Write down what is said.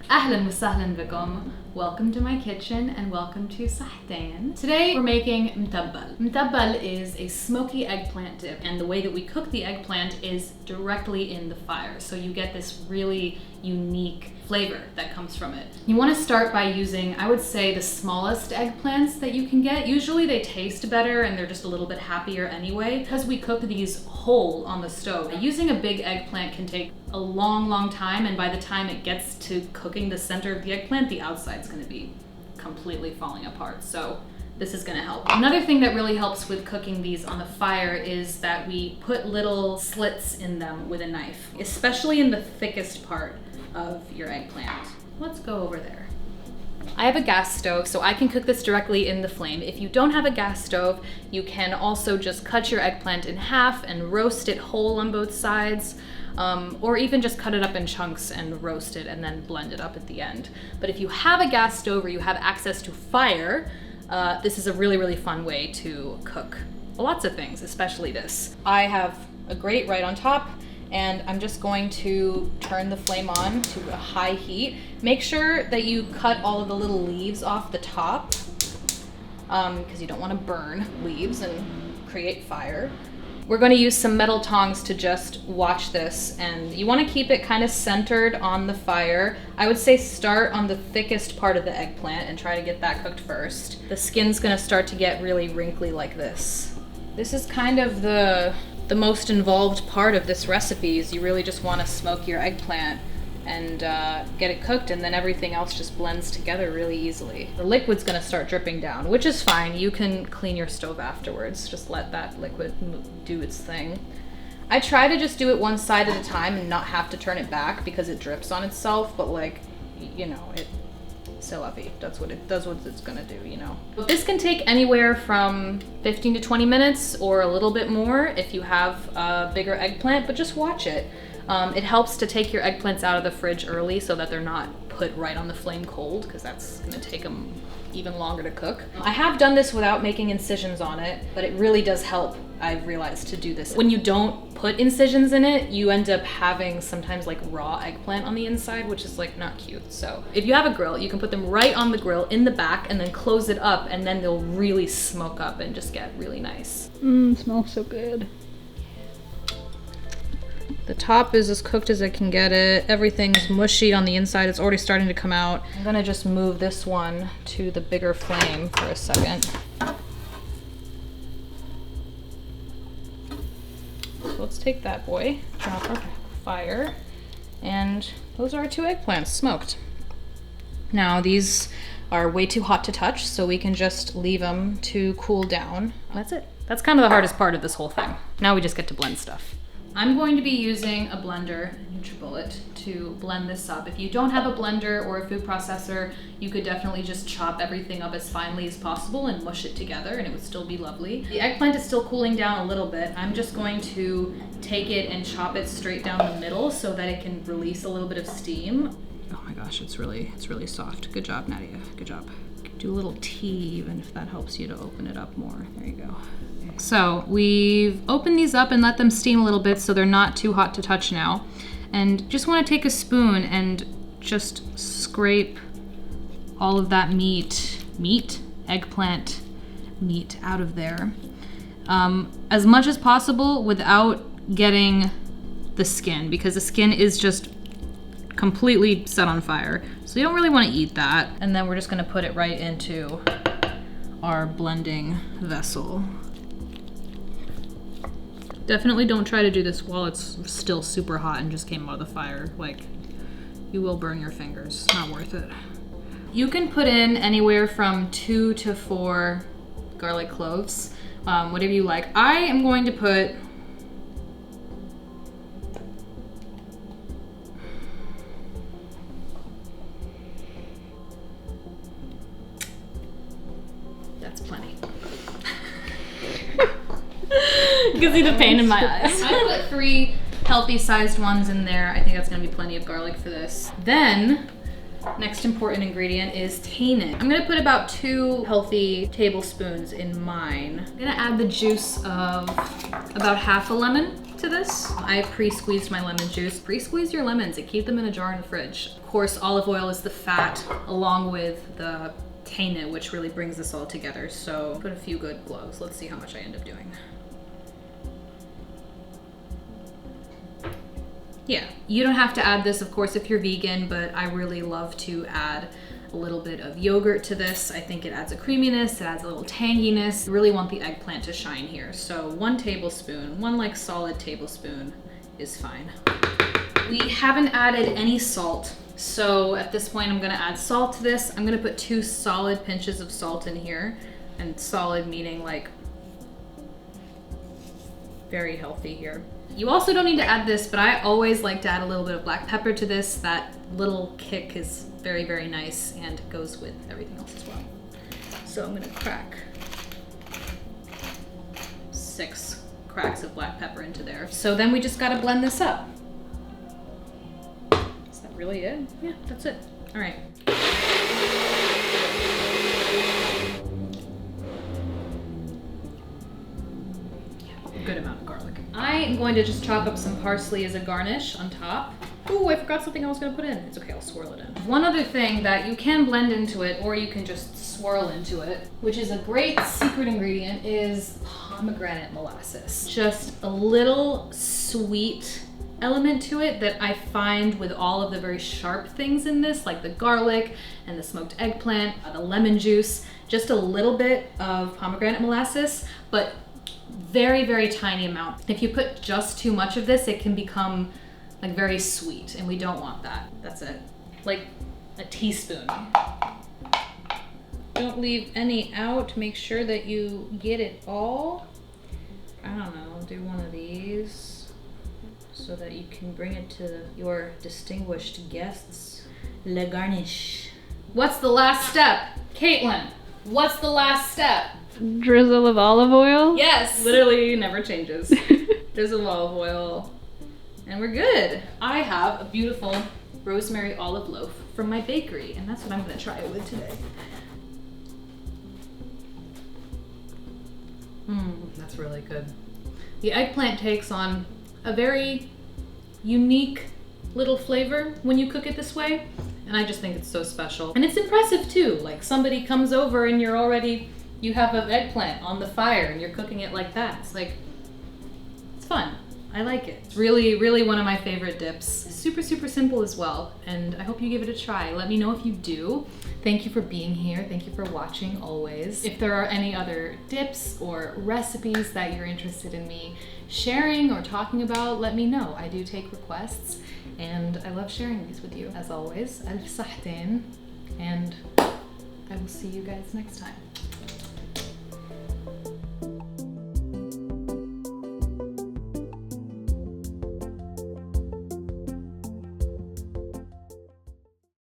Ahlan wa sahlan bikum. Welcome to my kitchen and welcome to Sahtein. Today we're making Mutabbal. Mutabbal is a smoky eggplant dip, and the way that we cook the eggplant is directly in the fire. So you get this really unique flavor that comes from it. You want to start by using, I would say, the smallest eggplants that you can get. Usually they taste better and they're just a little bit happier anyway, because we cook these whole on the stove. Using a big eggplant can take a long time, and by the time it gets to cooking the center of the eggplant, the outside's going to be completely falling apart. So this is going to help. Another thing that really helps with cooking these on the fire is that we put little slits in them with a knife, especially in the thickest part of your eggplant. Let's go over there. I have a gas stove, so I can cook this directly in the flame. If you don't have a gas stove, you can also just cut your eggplant in half and roast it whole on both sides. Or even just cut it up in chunks and roast it and then blend it up at the end. But if you have a gas stove or you have access to fire, this is a really fun way to cook lots of things, especially this. I have a grate right on top, and I'm just going to turn the flame on to a high heat. Make sure that you cut all of the little leaves off the top, because you don't want to burn leaves and create fire. We're going to use some metal tongs to just watch this, and you want to keep it kind of centered on the fire. I would say start on the thickest part of the eggplant and try to get that cooked first. The skin's going to start to get really wrinkly like this. This is kind of the most involved part of this recipe, is you really just want to smoke your eggplant and get it cooked, and then everything else just blends together really easily. The liquid's gonna start dripping down, which is fine. You can clean your stove afterwards. Just let that liquid do its thing. I try to just do it one side at a time and not have to turn it back because it drips on itself, but like, you know, c'est la vie. That's what it's gonna do, you know. This can take anywhere from 15 to 20 minutes or a little bit more if you have a bigger eggplant, but just watch it. It helps to take your eggplants out of the fridge early so that they're not put right on the flame cold, because that's gonna take them even longer to cook. I have done this without making incisions on it, but it really does help, I've realized, to do this. When you don't put incisions in it, you end up having sometimes like raw eggplant on the inside, which is like not cute. So if you have a grill, you can put them right on the grill in the back and then close it up, and then they'll really smoke up and just get really nice. Smells so good. The top is as cooked as I can get it. Everything's mushy on the inside. It's already starting to come out. I'm gonna just move this one to the bigger flame for a second. So let's take that boy, drop our fire, and those are our 2 eggplants smoked. Now these are way too hot to touch, so we can just leave them to cool down. That's it. That's kind of the hardest part of this whole thing. Now we just get to blend stuff. I'm going to be using a blender, Nutribullet, to blend this up. If you don't have a blender or a food processor, you could definitely just chop everything up as finely as possible and mush it together, and it would still be lovely. The eggplant is still cooling down a little bit. I'm just going to take it and chop it straight down the middle so that it can release a little bit of steam. Oh my gosh, it's really soft. Good job, Nadia. Good job. Do a little T even if that helps you to open it up more. There you go. So we've opened these up and let them steam a little bit so they're not too hot to touch now. And just want to take a spoon and just scrape all of that eggplant meat out of there. As much as possible without getting the skin, because the skin is just completely set on fire. So you don't really want to eat that. And then we're just going to put it right into our blending vessel. Definitely don't try to do this while it's still super hot and just came out of the fire. Like, you will burn your fingers. Not worth it. You can put in anywhere from 2 to 4 garlic cloves, whatever you like. I am going to put that's plenty. You can see the pain in my eyes. I put 3 healthy sized ones in there. I think that's gonna be plenty of garlic for this. Then, next important ingredient is tahini. I'm gonna put about 2 healthy tablespoons in mine. I'm gonna add the juice of about half a lemon. to this. I pre-squeezed my lemon juice. Pre-squeeze your lemons and keep them in a jar in the fridge. Of course, olive oil is the fat along with the tahine, which really brings this all together. So put a few good cloves. Let's see how much I end up doing. Yeah, you don't have to add this, of course, if you're vegan, but I really love to add a little bit of yogurt to this. I think it adds a creaminess, it adds a little tanginess. You really want the eggplant to shine here. So 1 tablespoon, one like solid tablespoon is fine. We haven't added any salt. So at this point, I'm gonna add salt to this. I'm gonna put 2 solid pinches of salt in here, and solid meaning like very healthy here. You also don't need to add this, but I always like to add a little bit of black pepper to this. That little kick is very, very nice and goes with everything else as well. So I'm gonna crack 6 cracks of black pepper into there. So then we just gotta blend this up. Is that really it? Yeah, that's it. All right. Good amount of garlic. I am going to just chop up some parsley as a garnish on top. Ooh, I forgot something I was gonna put in. It's okay, I'll swirl it in. One other thing that you can blend into it, or you can just swirl into it, which is a great secret ingredient, is pomegranate molasses. Just a little sweet element to it that I find with all of the very sharp things in this, like the garlic and the smoked eggplant, the lemon juice, just a little bit of pomegranate molasses, but very, very tiny amount. If you put just too much of this, it can become like very sweet, and we don't want that. That's it. Like a teaspoon. Don't leave any out. Make sure that you get it all. I don't know, do one of these so that you can bring it to your distinguished guests. Le garnish. What's the last step? Caitlin, what's the last step? Drizzle of olive oil? Yes, literally never changes. Drizzle of olive oil, and we're good. I have a beautiful rosemary olive loaf from my bakery, and that's what I'm gonna try it with today. That's really good. The eggplant takes on a very unique little flavor when you cook it this way, and I just think it's so special. And it's impressive too, like somebody comes over and you have an eggplant on the fire and you're cooking it like that. It's like, it's fun. I like it. It's really, really one of my favorite dips. Super, super simple as well, and I hope you give it a try. Let me know if you do. Thank you for being here. Thank you for watching always. If there are any other dips or recipes that you're interested in me sharing or talking about, let me know. I do take requests, and I love sharing these with you. As always, Sahtein, and I will see you guys next time.